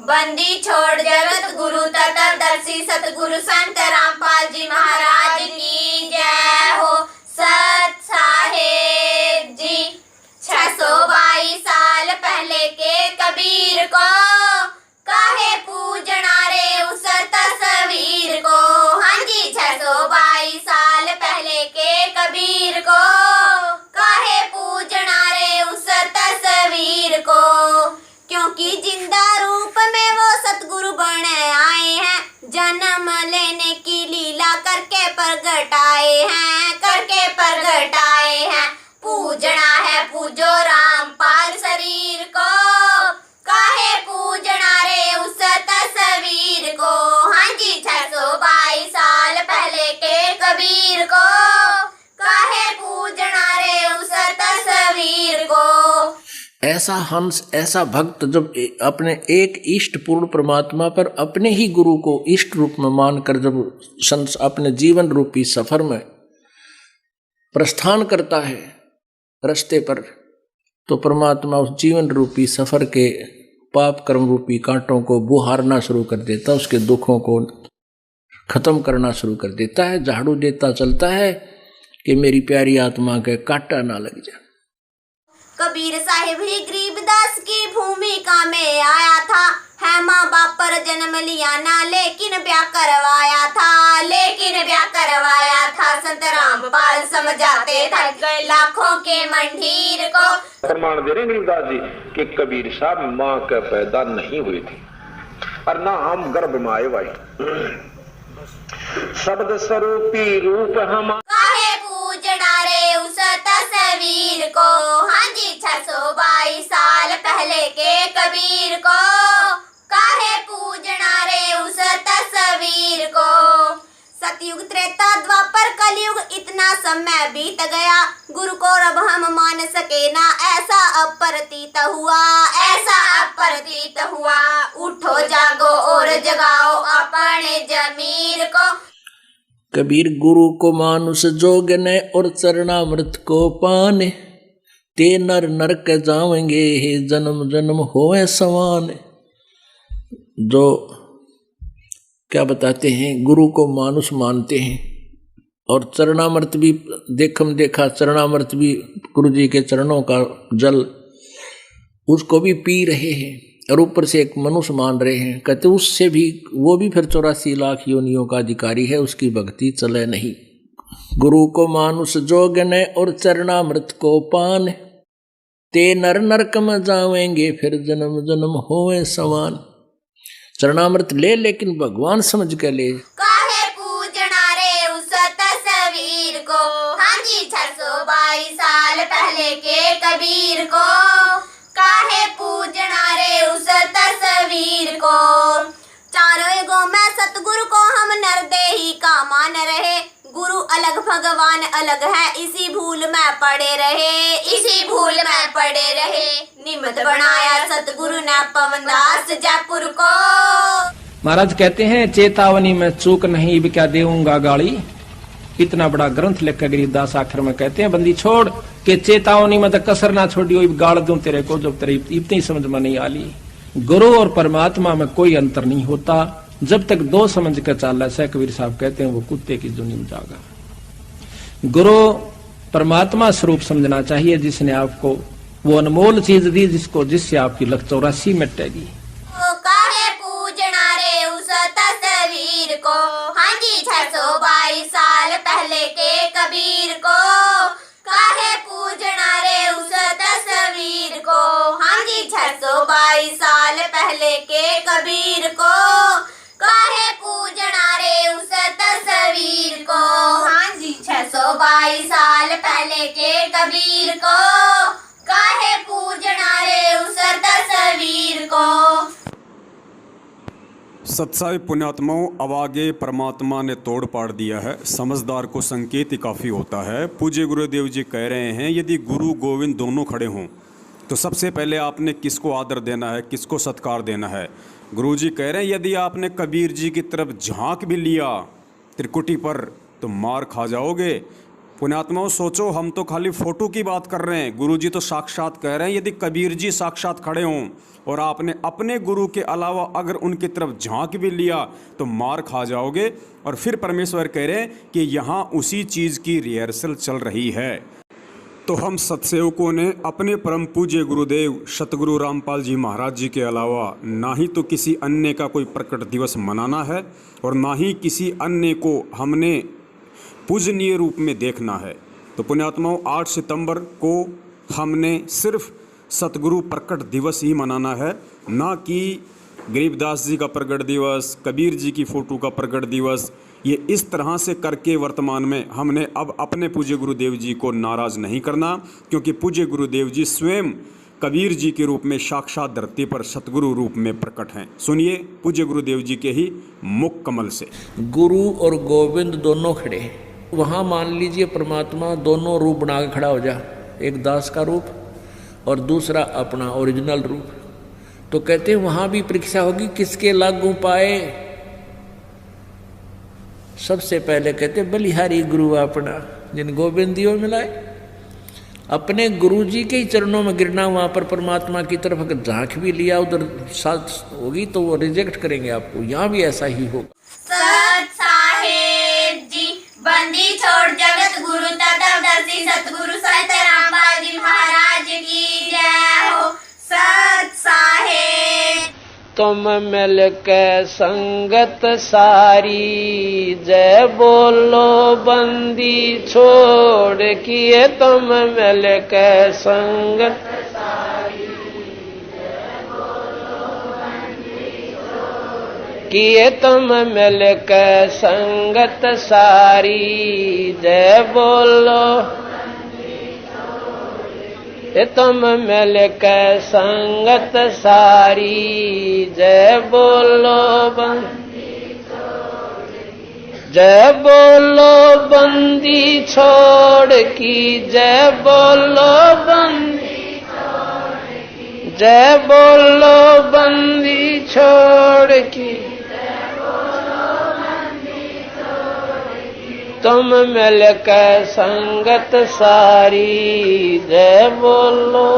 बंदी छोड़ जगत गुरु तत्वदर्शी सतगुरु संत रामपाल जी महाराज की जय हो। सत साहेब जी 622 साल पहले के कबीर को काहे पूजना रे उस तस्वीर को। हाँ जी 622 साल पहले के कबीर को काहे पूजना रे उस तस्वीर को। क्योंकि जिंदा रूप में वो सतगुरु बने आए हैं, जन्म लेने की लीला करके प्रगट आए हैं, करके प्रगट आए हैं। पूजना है पूजो रामपाल शरीर को काहे पूजना रे उस तस्वीर को। हाँ जी 622 साल पहले के कबीर को काहे पूजना रे उस तस्वीर को। ऐसा हंस, ऐसा भक्त जब अपने एक इष्ट पूर्ण परमात्मा पर अपने ही गुरु को इष्ट रूप में मानकर जब अपने जीवन रूपी सफर में प्रस्थान करता है रास्ते पर, तो परमात्मा उस जीवन रूपी सफर के पाप कर्म रूपी कांटों को बुहारना शुरू कर देता, उसके दुखों को खत्म करना शुरू कर देता है, झाड़ू देता चलता है कि मेरी प्यारी आत्मा के कांटा ना लग जाए। कबीर साहिब ही गरीबदास की भूमिका में आया था, है माँ बाप पर जन्म लिया ना लेकिन ब्याह करवाया था, लेकिन ब्याह करवाया था। संत रामपाल समझाते थे लाखों के मंडीर को। प्रमाण दे रहे गरीबदास जी कि कबीर साहब माँ के पैदा नहीं हुई थी और ना हम गर्भ में आए भाई। शब्द स्वरूपी रूप हम काहे पूजना रे उस तस्वीर को। हाँ जी 622 साल पहले के कबीर को काहे पूजना रे उस तस्वीर को। सतयुग त्रेता द्वापर कलयुग इतना समय बीत गया, गुरु को अब हम मान सके ना ऐसा अप्रतीत हुआ, ऐसा अप्रतीत हुआ। उठो जागो और जगाओ अपने जमीर को। कबीर गुरु को मानुष जोगने और चरणामृत को पाने, ते नर नरक जावेंगे हे जन्म जन्म होए समान। जो क्या बताते हैं, गुरु को मानुष मानते हैं और चरणामृत भी देखा चरणामृत भी गुरु जी के चरणों का जल उसको भी पी रहे हैं और ऊपर से एक मनुष्य मान रहे हैं। कहते उससे भी वो भी फिर 84 लाख योनियों का अधिकारी है, उसकी भक्ति चले नहीं। गुरु को मानुष जोगने और चरणामृत को पान, ते नर नरक में जावेंगे फिर जन्म जन्म होए समान। चरणामृत ले लेकिन भगवान समझ के ले। काहे पूजना रे उस तस्वीर को। हाँ जी 622 साल पहले के कबीर को काहे पूजना रे उस तस्वीर को। चारों युगों में सतगुरु को हम नरदेही का मान रहे, गुरु अलग भगवान अलग है इसी भूल में पड़े रहे, इसी भूल में पड़े रहे। निमित्त बनाया सतगुरु ने पवनदास जयपुर को। महाराज कहते हैं चेतावनी में चूक नहीं भी क्या देऊंगा गाली। इतना बड़ा ग्रंथ लिख कर गरीबदास आखिर में कहते हैं बंदी छोड़ के चेतावनी में तो कसर ना छोड़ियो, गाड़ दूं तेरे को जब तेरे इतनी समझ में नहीं आली। गुरु और परमात्मा में कोई अंतर नहीं होता जब तक दो समझ कर चाल है। कबीर साहब कहते हैं वो कुत्ते की दुनी में जागा। गुरु परमात्मा स्वरूप समझना चाहिए जिसने आपको वो अनमोल चीज दी जिससे आपकी लख 84 मिटेगी। काहे पूजना रे उस तस्वीर को। हाँ जी 622 साल पहले के कबीर को काहे पूजना रे उस तस्वीर को। हाँ जी 622 साल पहले के कबीर को काहे पूजना रे उस तस्वीर को। हाँ जी 622 साल पहले के कबीर को काहे पूजना रे उस तस्वीर को। सत्साई पुण्यात्माओं, अब आगे परमात्मा ने तोड़ पाड़ दिया है। समझदार को संकेत ही काफ़ी होता है। पूज्य गुरुदेव जी कह रहे हैं यदि गुरु गोविंद दोनों खड़े हों तो सबसे पहले आपने किसको आदर देना है, किसको सत्कार देना है। गुरु जी कह रहे हैं यदि आपने कबीर जी की तरफ झांक भी लिया त्रिकुटी पर तो मार खा जाओगे। पुण्यात्माओं, सोचो हम तो खाली फोटो की बात कर रहे हैं, गुरु जी तो साक्षात कह रहे हैं। यदि कबीर जी साक्षात खड़े हों और आपने अपने गुरु के अलावा अगर उनकी तरफ झांक भी लिया तो मार खा जाओगे। और फिर परमेश्वर कह रहे हैं कि यहाँ उसी चीज़ की रिहर्सल चल रही है। तो हम सत्सेवकों ने अपने परम पूज्य गुरुदेव सतगुरु रामपाल जी महाराज जी के अलावा ना ही तो किसी अन्य का कोई प्रकट दिवस मनाना है और ना ही किसी अन्य को हमने पूजनीय रूप में देखना है। तो पुण्यात्माओं, 8 सितंबर को हमने सिर्फ सतगुरु प्रकट दिवस ही मनाना है, ना कि गरीबदास जी का प्रकट दिवस, कबीर जी की फ़ोटो का प्रकट दिवस। ये इस तरह से करके वर्तमान में हमने अब अपने पूज्य गुरुदेव जी को नाराज़ नहीं करना, क्योंकि पूज्य गुरुदेव जी स्वयं कबीर जी के रूप में साक्षात धरती पर सतगुरु रूप में प्रकट हैं। सुनिए पूज्य गुरुदेव जी के ही मुख कमल से। गुरु और गोविंद दोनों खड़े, वहाँ मान लीजिए परमात्मा दोनों रूप बना के खड़ा हो जा, एक दास का रूप और दूसरा अपना ओरिजिनल रूप। तो कहते हैं वहाँ भी परीक्षा होगी किसके लागू पाए। सबसे पहले कहते बलिहारी गुरु अपना, जिन गोविंद दियो मिलाए। अपने गुरु जी के ही चरणों में गिरना, वहाँ पर परमात्मा की तरफ अगर झांक भी लिया उधर साथ होगी तो वो रिजेक्ट करेंगे आपको। यहाँ भी ऐसा ही होगा। सत साहेब जी बंदी छोड़ जगत गुरु तत्वदर्शी सतगुरु संत रामपाल जी महाराज की जय हो। सत साहेब तुम मिल के संगत सारी, जय बोलो बंदी छोड़ किए। तुम मिल के संगत सारी, जय बोलो बंदी छोड़ किए। तुम मिल के संगत सारी, जय बोलो तुम मिल के संगत सारी, जय बोलो जय बोलो बंदी छोड़ की, जय बोलो बंदी जय बोलो बंदी छोड़ की। तुम मिल के संगत सारी, जय बोलो